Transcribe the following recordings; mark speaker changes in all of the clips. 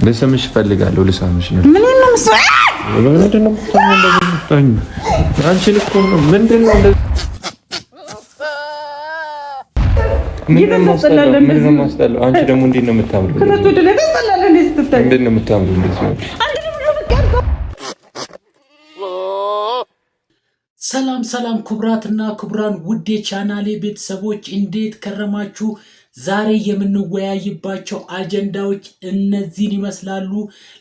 Speaker 1: ልስምሽ እፈልጋለሁ። ልሳምሽ ነው።
Speaker 2: ምን ነው መስዋ
Speaker 1: ምንድን ነው የምታኝ? አንቺ ልኮ ነው ምንድን ነው እንደዚህ? ምንድን ነው ማስጠላው? አንቺ ደግሞ እንዴት ነው የምታምሩ? እንዴት ነው የምታምሩ? እንደዚህ
Speaker 3: ሰላም ሰላም፣ ክቡራትና ክቡራን ውድ የቻናሌ ቤተሰቦች እንዴት ከረማችሁ? ዛሬ የምንወያይባቸው አጀንዳዎች እነዚህን ይመስላሉ።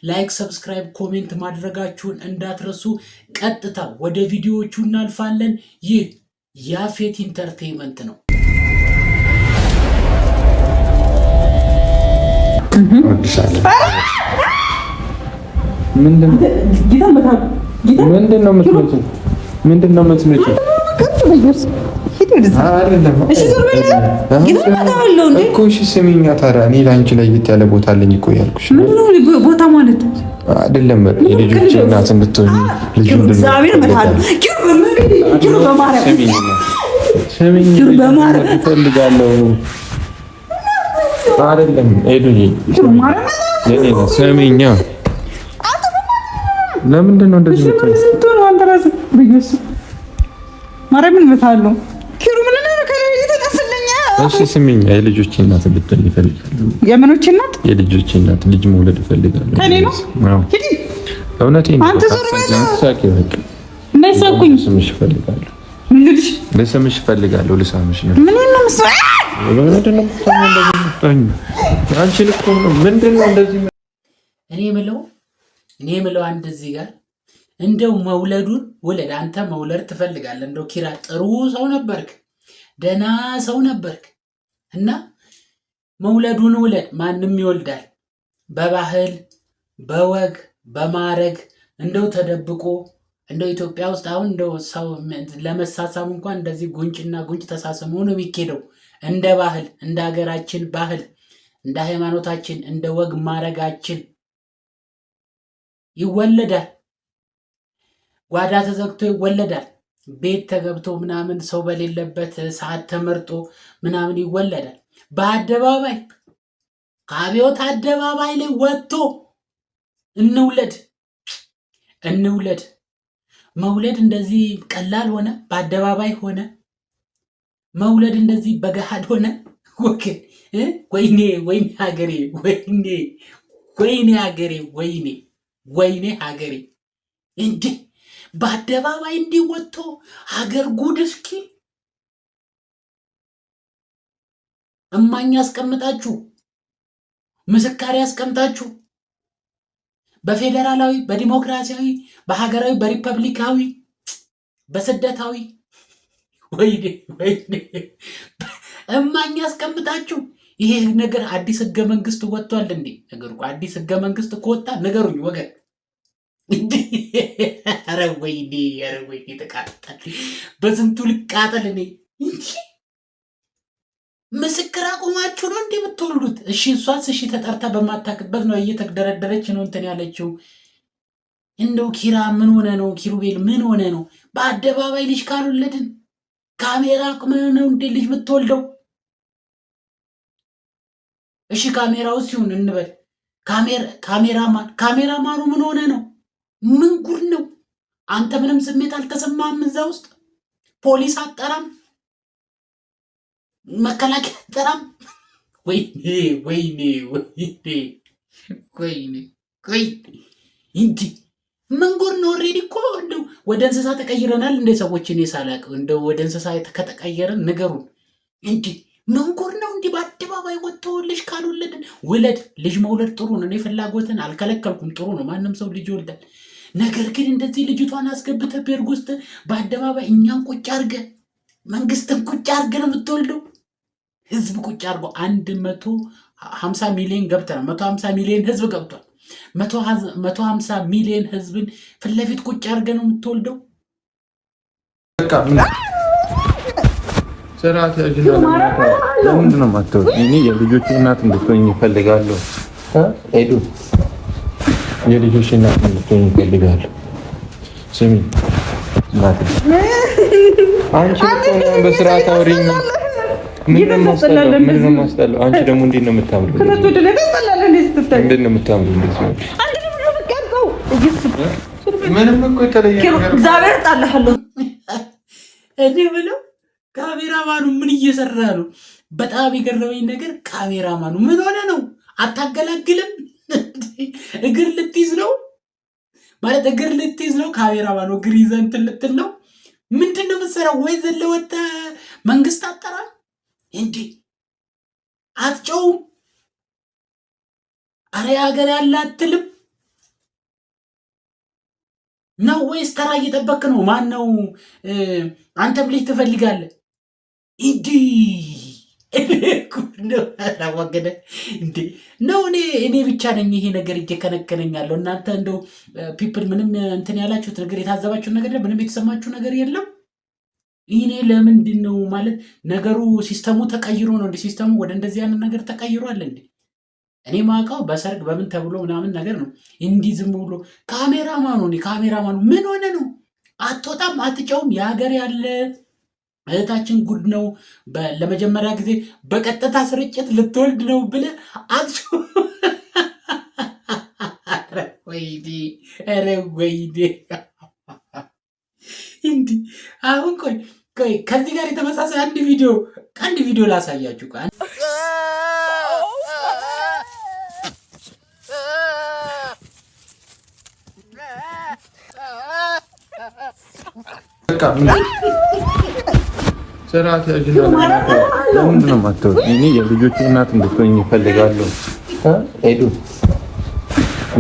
Speaker 3: ላይክ፣ ሰብስክራይብ፣ ኮሜንት ማድረጋችሁን እንዳትረሱ። ቀጥታ ወደ ቪዲዮዎቹ እናልፋለን። ይህ ያፌት ኢንተርቴይንመንት ነው።
Speaker 1: ምንድን ነው የምትመጪው? እሺ ስሚኝ፣ ታዲያ እኔ ለአንቺ ለየት ያለ ቦታ አለኝ እኮ ያልኩሽ።
Speaker 2: ቦታ ማለት
Speaker 1: አይደለም የልጆች እናት እንድትሆኚ እፈልጋለሁ። አይደለም ሄዱኝ ስሚኝ። ለምንድን ነው እንደዚህ የምትሆነው? አንተ ራስህ ማርያምን እመታለሁ። ኪሩ ምን ነው ከላይ ተቀስልኝ። እሺ ስሚኝ፣ የልጆች እናት እንድትሆኚ እፈልጋለሁ። የምኖች እናት? የልጆች እናት፣ ልጅ መውለድ እፈልጋለሁ። ከኔ ነው? አዎ ሂዲ። እውነቴን ነው። አንተ ዞር በል። ሳቂ በቃ። እንዳይሳቁኝ። ልስምሽ እፈልጋለሁ። እንግዲህ ልስምሽ እፈልጋለሁ። ልሳምሽ ነው። ምን ነው መስዋ ምንድን ነው እንደዚህ? አንቺ ልኮ ነው ምንድን ነው እንደዚህ? እኔ የምለው አንድ እዚህ ጋር እንደው መውለዱን ውለድ። አንተ መውለድ ትፈልጋለህ። እንደው ኪራ ጥሩ ሰው ነበርክ፣ ደህና ሰው ነበርክ እና መውለዱን ውለድ። ማንም ይወልዳል በባህል በወግ በማረግ እንደው ተደብቆ እንደው ኢትዮጵያ ውስጥ አሁን እንደው ሰው ለመሳሳም እንኳን እንደዚህ ጉንጭና ጉንጭ ተሳስሞ ነው የሚኬደው። እንደ ባህል እንደ ሀገራችን ባህል እንደ ሃይማኖታችን እንደ ወግ ማረጋችን ይወለዳል። ጓዳ ተዘግቶ ይወለዳል። ቤት ተገብቶ ምናምን ሰው በሌለበት ሰዓት ተመርጦ ምናምን ይወለዳል። በአደባባይ ከአብዮት አደባባይ ላይ ወጥቶ እንውለድ። መውለድ እንደዚህ ቀላል ሆነ? በአደባባይ ሆነ መውለድ? እንደዚህ በገሃድ ሆነ? ወይኔ ሀገሬ፣ ወይኔ ሀገሬ እንዴ! በአደባባይ እንዲህ ወጥቶ ሀገር ጉድ እስኪ እማኝ ያስቀምጣችሁ፣ ምስካሪ ያስቀምጣችሁ፣ በፌዴራላዊ፣ በዲሞክራሲያዊ፣ በሀገራዊ፣ በሪፐብሊካዊ፣ በስደታዊ ወይኔ እማኝ ያስቀምጣችሁ። ይሄ ነገር አዲስ ህገ መንግስት ወጥቷል እንዴ? ነገር እኮ አዲስ ህገ መንግስት ከወጣ ነገሩኝ ወገን። ኧረ ወይኔ ተቃጠል፣ በስንቱ ልቃጠል እኔ። ምስክር አቁማችሁ ነው እንዴ የምትወልዱት? እሺ እሷስ እሺ ተጠርታ በማታውቅበት ነው እየተደረደረች ነው እንትን ያለችው። እንደው ኪራ ምን ሆነ ነው? ኪሩቤል ምን ሆነ ነው? በአደባባይ ልጅ ካልወለድን ካሜራ አቁመን ነው እንዴ ልጅ የምትወልደው? እሺ ካሜራው ሲሆን እንበል ካሜራማኑ ምን ሆነ ነው? ምን ጉድ ነው? አንተ ምንም ስሜት አልተሰማህም? እዛ ውስጥ ፖሊስ አጠራም፣ መከላከያ አጠራም? ወይኔ እንዲ ምን ጉድ ነው? ኦልሬዲ እኮ እንደው ወደ እንስሳ ተቀይረናል እንደ ሰዎች። እኔ ሳላቅ እንደው ወደ እንስሳ ከተቀየረን ንገሩን እንዲ ምን ጉድ ነው? እንዲህ በአደባባይ ወጥቶ ልጅ ካልወለድን ውለድ። ልጅ መውለድ ጥሩ ነው። እኔ ፍላጎትን አልከለከልኩም፣ ጥሩ ነው። ማንም ሰው ልጅ ይወልዳል። ነገር ግን እንደዚህ ልጅቷን አስገብተህ ቤርግ ውስጥ በአደባባይ እኛን ቁጭ አድርገ መንግስትን ቁጭ አድርገ ነው የምትወልደው። ህዝብ ቁጭ አድርጎ 150 ሚሊዮን ገብተናል። 150 ሚሊዮን ህዝብ ገብቷል። 150 ሚሊዮን ህዝብን ፊት ለፊት ቁጭ አድርገ ነው የምትወልደው። ስርዓት ለምንድን ነው የማትወጪው? እኔ የልጆች እናት እንድትሆኝ እፈልጋለሁ። ሄዱ የልጆች እናት እንድትሆኝ እፈልጋለሁ። ስሚ እናቴ፣ አንቺ በስርዓት አውሪኝ።
Speaker 2: ምንድነው ማስጠላው? አንቺ ደግሞ እንዴት ነው የምታምሩ? እንዴት ነው የምታምሩ? ምንም እኮ የተለየ ነገር
Speaker 3: እግዚአብሔር ጣልሃለሁ። እኔ ብለው ካሜራማኑ ምን እየሰራ ነው? በጣም የገረመኝ ነገር ካሜራማኑ ምን ሆነ ነው? አታገላግልም? እግር ልትይዝ ነው ማለት እግር ልትይዝ ነው። ካሜራማኑ እግር ይዘህ እንትን ልትል ነው። ምንድን ነው የምትሰራው? ወይ ዘለ ወጥተህ መንግስት አጠራ እንዴ? አትጨውም? አረ ሀገር ያለ አትልም ነው ወይስ ተራ እየጠበክ ነው? ማን ነው አንተም ልጅ ትፈልጋለህ እንዲ ወገደ እንዴ ነው? እኔ ብቻ ነኝ ይሄ ነገር እየከነከነኛለሁ። እናንተ እንደው ፒፕል ምንም እንትን ያላችሁት ነገር የታዘባችሁት ነገር ምንም የተሰማችሁ ነገር የለም? ይሄ ለምንድን ነው ማለት ነገሩ ሲስተሙ ተቀይሮ ነው እንዴ? ሲስተሙ ወደ እንደዚህ አይነት ነገር ተቀይሯል እንዴ? እኔ ማውቀው በሰርግ በምን ተብሎ ምናምን ነገር ነው። እንዲህ ዝም ብሎ ካሜራማኑ ምን ሆነ ነው? አትወጣም አትጨውም? የሀገር ያለ እህታችን ጉድ ነው። ለመጀመሪያ ጊዜ በቀጥታ ስርጭት ልትወልድ ነው ብለህ ኧረ ወይኔ! እንዲህ አሁን ቆይ ከዚህ ጋር የተመሳሳይ አንድ ቪዲዮ ላሳያችሁ።
Speaker 2: ስርዓት ለምንድን ነው የማትወጪው? እኔ የልጆች እናት እንድትሆኝ እፈልጋለሁ። ሄዱ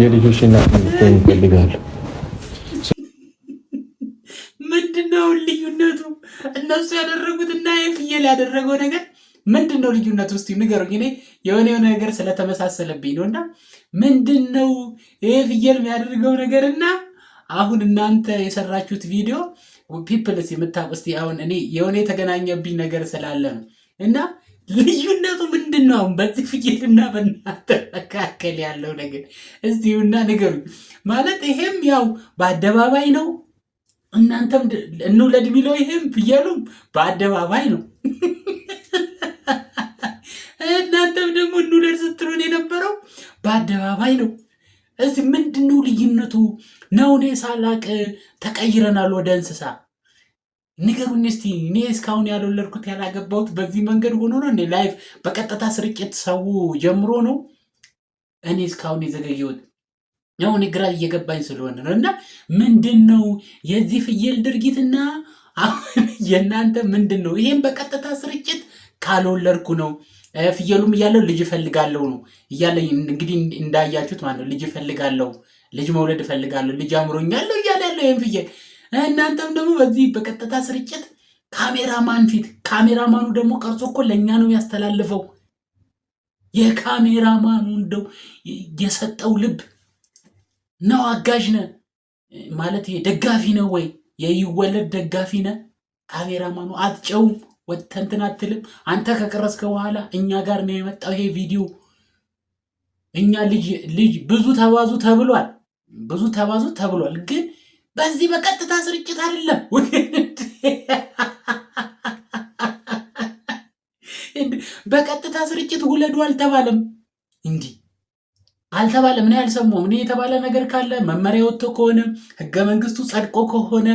Speaker 2: የልጆች እናት እንድትሆኝ እፈልጋለሁ።
Speaker 3: ምንድን ነው ልዩነቱ? እነሱ ያደረጉት እና የፍየል ያደረገው ነገር ምንድን ነው ልዩነቱ? እስኪ ንገሩኝ። እኔ የሆነ ነገር ስለተመሳሰለብኝ ነው። እና ምንድን ነው ይሄ ፍየል የሚያደርገው ነገር እና አሁን እናንተ የሰራችሁት ቪዲዮ ፒፕልስ የምታውቁ እስኪ አሁን እኔ የሆነ የተገናኘብኝ ነገር ስላለ ነው። እና ልዩነቱ ምንድን ነው? አሁን በዚህ ፍየልና በእናንተ መካከል ያለው ነገር እስቲና ንገሩኝ። ማለት ይሄም ያው በአደባባይ ነው፣ እናንተም እንውለድ የሚለው ይሄም ፍየሉም በአደባባይ ነው። እናንተም ደግሞ እንውለድ ስትሉን የነበረው በአደባባይ ነው። እዚህ ምንድን ነው ልዩነቱ? ነው እኔ ሳላቅ ተቀይረናል ወደ እንስሳ? ንገሩኝ እስቲ። እኔ እስካሁን ያልወለድኩት ያላገባሁት በዚህ መንገድ ሆኖ ነው እንዴ? ላይፍ በቀጥታ ስርጭት ሰው ጀምሮ ነው እኔ እስካሁን የዘገየሁት? ያው እኔ ግራ እየገባኝ ስለሆነ ነው። እና ምንድን ነው የዚህ ፍየል ድርጊትና አሁን የእናንተ ምንድን ነው? ይሄም በቀጥታ ስርጭት ካልወለድኩ ነው ፍየሉም እያለው ልጅ እፈልጋለሁ ነው እያለ እንግዲህ እንዳያችሁት ማለት ነው። ልጅ እፈልጋለሁ፣ ልጅ መውለድ እፈልጋለሁ፣ ልጅ አምሮኛለሁ እያለ ያለው ይህም ፍየል። እናንተም ደግሞ በዚህ በቀጥታ ስርጭት ካሜራማን ፊት፣ ካሜራማኑ ደግሞ ቀርጾ እኮ ለእኛ ነው ያስተላልፈው። የካሜራማኑ እንደው የሰጠው ልብ ነው። አጋዥ ነህ ማለት ደጋፊ ነው ወይ የይወለድ ደጋፊ ነህ? ካሜራማኑ አትጨውም ወተንትን አትልም። አንተ ከቀረስከ በኋላ እኛ ጋር ነው የመጣው ይሄ ቪዲዮ። እኛ ልጅ ብዙ ተባዙ ተብሏል፣ ግን በዚህ በቀጥታ ስርጭት አይደለም። በቀጥታ ስርጭት ውለዱ አልተባለም። እንዲህ አልተባለም። እኔ አልሰማሁም። እኔ የተባለ ነገር ካለ መመሪያ ወጥቶ ከሆነ ህገ መንግስቱ ጸድቆ ከሆነ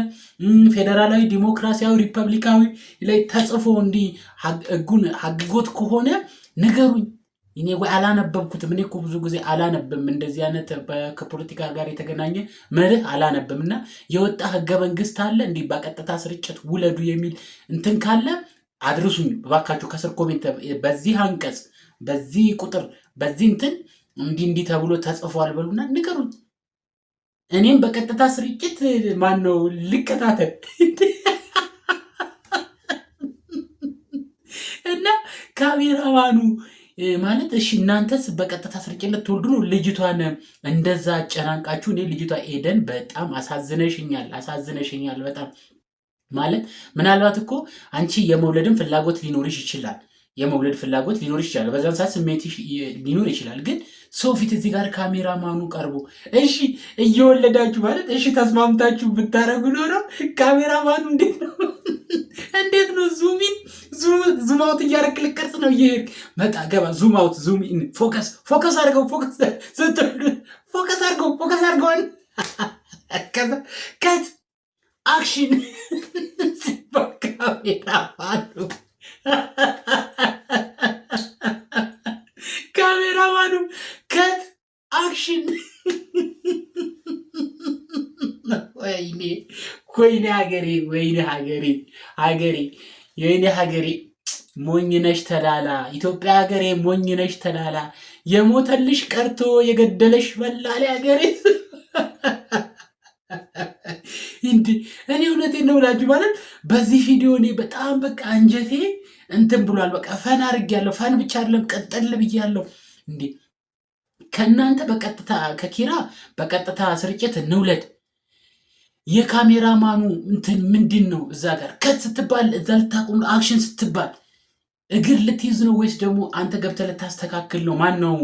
Speaker 3: ፌዴራላዊ ዲሞክራሲያዊ ሪፐብሊካዊ ላይ ተጽፎ እንዲህ ህጉን ሀግጎት ከሆነ ንገሩኝ። እኔ ወይ አላነበብኩትም። እኔ እኮ ብዙ ጊዜ አላነብም እንደዚህ አይነት ከፖለቲካ ጋር የተገናኘ መርህ አላነብም። እና የወጣ ህገ መንግስት አለ እንዲህ በቀጥታ ስርጭት ውለዱ የሚል እንትን ካለ አድርሱኝ እባካችሁ ከስር ኮሜንት። በዚህ አንቀጽ፣ በዚህ ቁጥር፣ በዚህ እንትን እንዲህ ተብሎ ተጽፏል በሉና ንገሩኝ። እኔም በቀጥታ ስርጭት ማን ነው ልከታተል? እና ካሜራማኑ ማለት እሺ፣ እናንተስ በቀጥታ ስርጭት ልትወልዱ ነው ልጅቷን እንደዛ አጨናንቃችሁ። እኔ ልጅቷ ኤደን በጣም አሳዝነሽኛል በጣም ማለት ምናልባት እኮ አንቺ የመውለድን ፍላጎት ሊኖርሽ ይችላል፣ በዛን ሰዓት ስሜትሽ ሊኖር ይችላል። ግን ሰው ፊት እዚህ ጋር ካሜራማኑ ቀርቦ እሺ እየወለዳችሁ ማለት እሺ ተስማምታችሁ ብታረጉ ኖሮ ካሜራማኑ እንዴት ነው እንዴት ነው ዙም አውት እያደረክ ልቀርጽ ነው እየሄድክ መጣ ገባ ዙም አውት ዙም ኢን ፎከስ አድርገው ከዛ ከት አክሽን ካሜራማኑ ከት አክሽን ወይኔ ሀገሬ ሞኝነሽ ተላላ ኢትዮጵያ ሀገሬ ሞኝነሽ ተላላ የሞተልሽ ቀርቶ የገደለሽ በላሌ ሀገሬ። እንዴ እኔ እውነቴን ነው ብላችሁ ማለት በዚህ ቪዲዮ እኔ በጣም በቃ አንጀቴ እንትን ብሏል። በቃ ፈን አድርጌያለሁ። ፈን ብቻ አይደለም ቀጠል ብያለሁ። እንዴ ከእናንተ በቀጥታ ከኪራ በቀጥታ ስርጭት እንውለድ። የካሜራማኑ እንትን ምንድን ነው? እዛ ጋር ከት ስትባል እዛ ልታቆም አክሽን ስትባል እግር ልትይዝ ነው ወይስ ደግሞ አንተ ገብተህ ልታስተካክል ነው? ማን ነው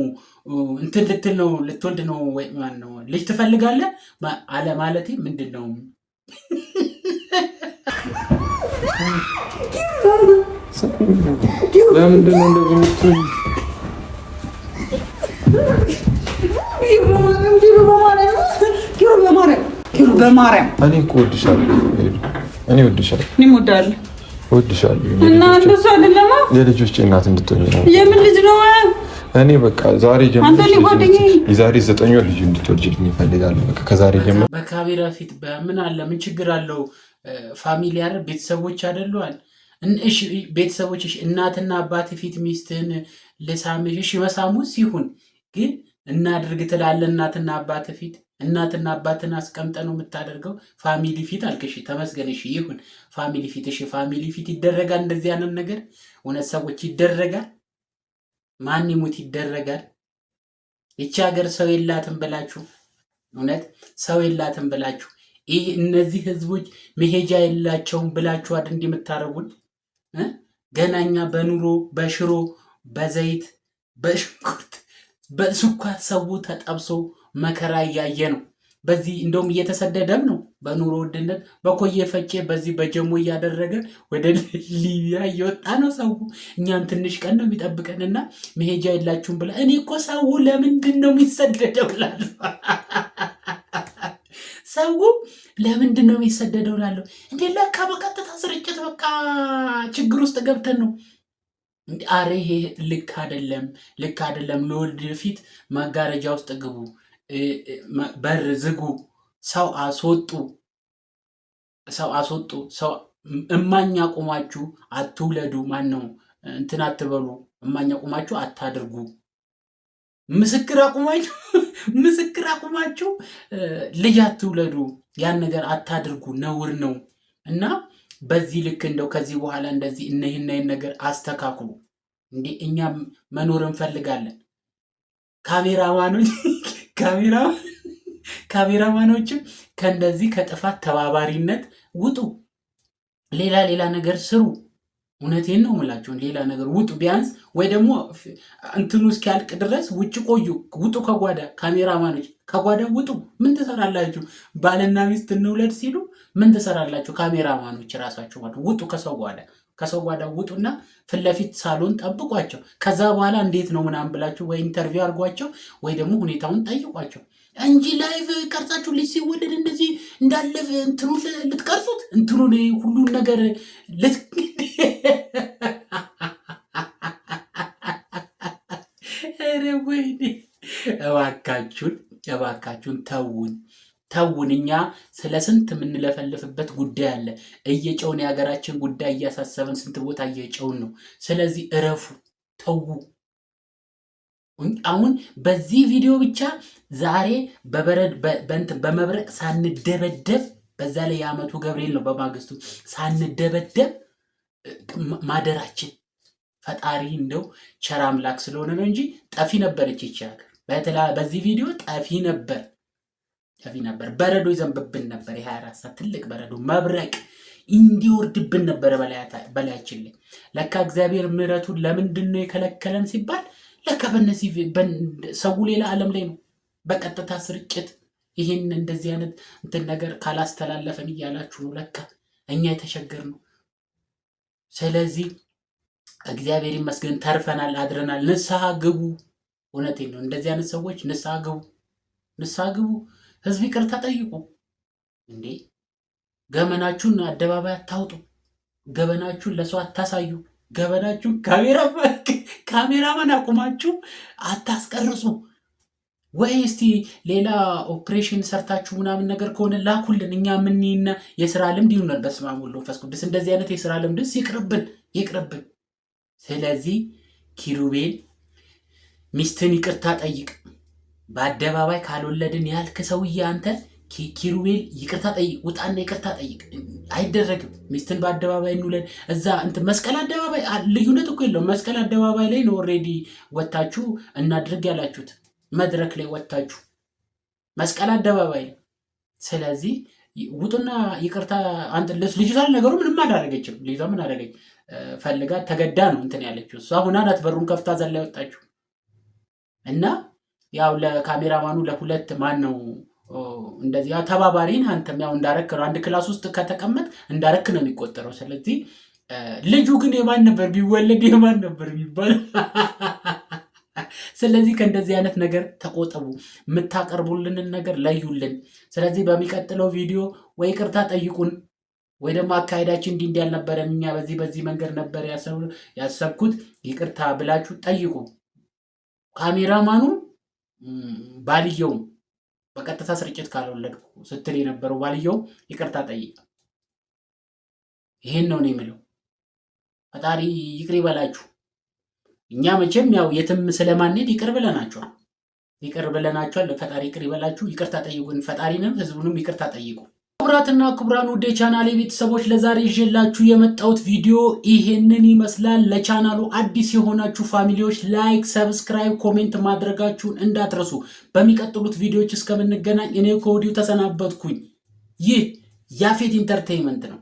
Speaker 3: እንትን ልትል ነው? ልትወልድ ነው ወይ ማን ነው? ልጅ ትፈልጋለህ አለ ማለቴ ምንድን ነው?
Speaker 2: ለምንድን ነው እንደዚህ
Speaker 4: በማርያም
Speaker 2: እኔ እኮ እወድሻለሁ። እኔ እወድሻለሁ።
Speaker 4: እኔም እወድሃለሁ።
Speaker 2: እና
Speaker 4: እንደሱ አይደለማ።
Speaker 2: የልጆች እናት እንድትሆኝ ነው።
Speaker 4: የምን ልጅ ነው?
Speaker 2: እኔ በቃ ዛሬ ጀምሮ የዛሬ 9 ወር ልጅ እንድትወልጂልኝ እፈልጋለሁ። በቃ ከዛሬ ጀምሮ
Speaker 3: በካሜራ ፊት በምን አለ ምን ችግር አለው? ፋሚሊ አይደል? ቤተሰቦች አይደሉዋል? እሺ ቤተሰቦች፣ እሺ እናትና አባት ፊት ሚስትህን ልሳምሽ፣ እሺ መሳሙስ ሲሆን ግን እናድርግ ትላለህ። እናትና አባት ፊት እናትና አባትን አስቀምጠ ነው የምታደርገው። ፋሚሊ ፊት አልክሽ፣ ተመስገን። እሺ ይሁን ፋሚሊ ፊት፣ እሺ ፋሚሊ ፊት ይደረጋል እንደዚህ ያንን ነገር። እውነት ሰዎች ይደረጋል፣ ማን ይሙት ይደረጋል። ይቺ ሀገር ሰው የላትም ብላችሁ እውነት ሰው የላትም ብላችሁ ይህ እነዚህ ህዝቦች መሄጃ የላቸውም ብላችሁ አይደል እንዲህ የምታረጉን? ገናኛ በኑሮ በሽሮ በዘይት በሽንኩርት በስኳር ሰው ተጠብሶ መከራ እያየ ነው። በዚህ እንደውም እየተሰደደም ነው በኑሮ ውድነት በኮየ ፈጬ በዚህ በጀሞ እያደረገ ወደ ሊቢያ እየወጣ ነው ሰው። እኛም ትንሽ ቀን ነው የሚጠብቀንና መሄጃ የላችሁም ብላ እኔ እኮ ሰው ለምንድን ነው የሚሰደደው ላሉ ሰው ለምንድን ነው የሚሰደደው ላሉ እንዴ ለካ በቀጥታ ስርጭት በቃ ችግር ውስጥ ገብተን ነው። አረ ይሄ ልክ አይደለም። ለወልድ ፊት መጋረጃ ውስጥ ግቡ፣ በር ዝጉ፣ ሰው አስወጡ። ሰው እማኛ ቁማችሁ አትውለዱ። ማን ነው እንትን አትበሉ። እማኛ ቁማችሁ አታድርጉ። ምስክር አቁማችሁ ልጅ አትውለዱ። ያን ነገር አታድርጉ፣ ነውር ነው እና በዚህ ልክ እንደው ከዚህ በኋላ እንደዚህ እነይህን ነገር አስተካክሉ። እንዴ እኛ መኖር እንፈልጋለን። ካሜራማኖችም ከእንደዚህ ከጥፋት ተባባሪነት ውጡ። ሌላ ነገር ስሩ። እውነቴን ነው የምላችሁ። ሌላ ነገር ውጡ ቢያንስ፣ ወይ ደግሞ እንትኑ እስኪያልቅ ድረስ ውጭ ቆዩ። ውጡ ከጓዳ ካሜራማኖች ከጓዳ ውጡ። ምን ትሰራላችሁ? ባልና ሚስት እንውለድ ሲሉ ምን ትሰራላችሁ? ካሜራማኖች ራሳችሁ ማለት ውጡ ከሰው ጓዳ ውጡና ፊት ለፊት ሳሎን ጠብቋቸው። ከዛ በኋላ እንዴት ነው ምናምን ብላችሁ ወይ ኢንተርቪው አድርጓቸው ወይ ደግሞ ሁኔታውን ጠይቋቸው እንጂ ላይቭ ቀርጻችሁ ልጅ ሲወለድ እንደዚህ እንዳለ እንትኑ ልትቀርጹት እንትኑን ሁሉን ነገር ወይኔ እባካችሁን ተውን። እኛ ስለ ስንት የምንለፈልፍበት ጉዳይ አለ። እየጨውን የሀገራችን ጉዳይ እያሳሰበን ስንት ቦታ እየጨውን ነው። ስለዚህ እረፉ፣ ተዉ። አሁን በዚህ ቪዲዮ ብቻ ዛሬ በመብረቅ ሳንደበደብ፣ በዛ ላይ የዓመቱ ገብርኤል ነው በማግስቱ ሳንደበደብ ማደራችን ፈጣሪ እንደው ቸር አምላክ ስለሆነ ነው እንጂ ጠፊ ነበረች ይቺ ሀገር። በዚህ ቪዲዮ ጠፊ ነበር። በረዶ ይዘንብብን ነበር። የ24 ሰዓት ትልቅ በረዶ መብረቅ እንዲወርድብን ነበረ በላያችን ላይ። ለካ እግዚአብሔር ምሕረቱን ለምንድን ነው የከለከለን ሲባል ለካ በነዚህ ሰው ሌላ ዓለም ላይ ነው በቀጥታ ስርጭት ይህን እንደዚህ አይነት እንትን ነገር ካላስተላለፈን እያላችሁ ነው ለካ እኛ የተቸገር ነው።
Speaker 1: ስለዚህ እግዚአብሔር ይመስገን ተርፈናል፣ አድረናል። ንስሐ ግቡ። እውነቴን ነው። እንደዚህ አይነት ሰዎች ንስሐ ግቡ፣ ንስሐ ግቡ። ህዝብ ይቅርታ ጠይቁ። እንዴ ገመናችሁን አደባባይ አታውጡ። ገበናችሁን ለሰው አታሳዩ። ገበናችሁን ካሜራማን አቁማችሁ አታስቀርጹ። ወይ እስቲ ሌላ ኦፕሬሽን ሰርታችሁ ምናምን ነገር ከሆነ ላኩልን። እኛ ምንና የስራ ልምድ ይሆናል። በስመ አብ ወወልድ ወመንፈስ ቅዱስ። እንደዚህ አይነት የስራ ልምድስ ይቅርብን። ስለዚህ ኪሩቤል ሚስትን ይቅርታ ጠይቅ። በአደባባይ ካልወለድን ያልክ ሰውዬ አንተ ኪሩቤል ይቅርታ ጠይቅ። ውጣና ይቅርታ ጠይቅ። አይደረግም። ሚስትን በአደባባይ እንውለድ። እዛ እንትን መስቀል አደባባይ ልዩነት እኮ የለውም። መስቀል አደባባይ ላይ ነው ኦልሬዲ ወታችሁ እናድርግ ያላችሁት፣ መድረክ ላይ ወታችሁ መስቀል አደባባይ ላይ። ስለዚህ ውጡና ይቅርታ። አንተ ልጅቷን ነገሩ ምንም አላደረገችም። ልጅቷ ምን አደረገች? ፈልጋ ተገዳ ነው እንትን ያለችው። እሷ ሁና ናት በሩን ከፍታ ዘላ ወጣችሁ። እና ያው ለካሜራማኑ ለሁለት ማን ነው እንደዚህ ያው ተባባሪን አንተም ያው እንዳረክ ነው። አንድ ክላስ ውስጥ ከተቀመጥ እንዳረክ ነው የሚቆጠረው። ስለዚህ ልጁ ግን የማን ነበር ቢወለድ የማን ነበር የሚባል። ስለዚህ ከእንደዚህ አይነት ነገር ተቆጠቡ። የምታቀርቡልንን ነገር ለዩልን። ስለዚህ በሚቀጥለው ቪዲዮ ወይ ይቅርታ ጠይቁን ወይ ደግሞ አካሄዳችን እንዲህ አልነበረም፣ እኛ በዚህ መንገድ ነበር ያሰብኩት፣ ይቅርታ ብላችሁ ጠይቁ። ካሜራማኑ ባልየውም በቀጥታ ስርጭት ካልወለድኩ ስትል የነበረው ባልየው ይቅርታ ጠይቅ። ይሄን ነው የምለው። ፈጣሪ ይቅር ይበላችሁ። እኛ መቼም ያው የትም ስለማንሄድ ይቅር ብለናቸዋል። ፈጣሪ ይቅር ይበላችሁ። ይቅርታ ጠይቁን። ፈጣሪንም ህዝቡንም ይቅርታ ጠይቁ። ክቡራትና ክቡራን ውድ የቻናሌ ቤተሰቦች ለዛሬ ይዤላችሁ የመጣሁት ቪዲዮ ይሄንን ይመስላል። ለቻናሉ አዲስ የሆናችሁ ፋሚሊዎች ላይክ፣ ሰብስክራይብ፣ ኮሜንት ማድረጋችሁን እንዳትረሱ። በሚቀጥሉት ቪዲዮዎች እስከምንገናኝ እኔ ከወዲሁ ተሰናበትኩኝ። ይህ ያፌት ኢንተርቴይንመንት ነው።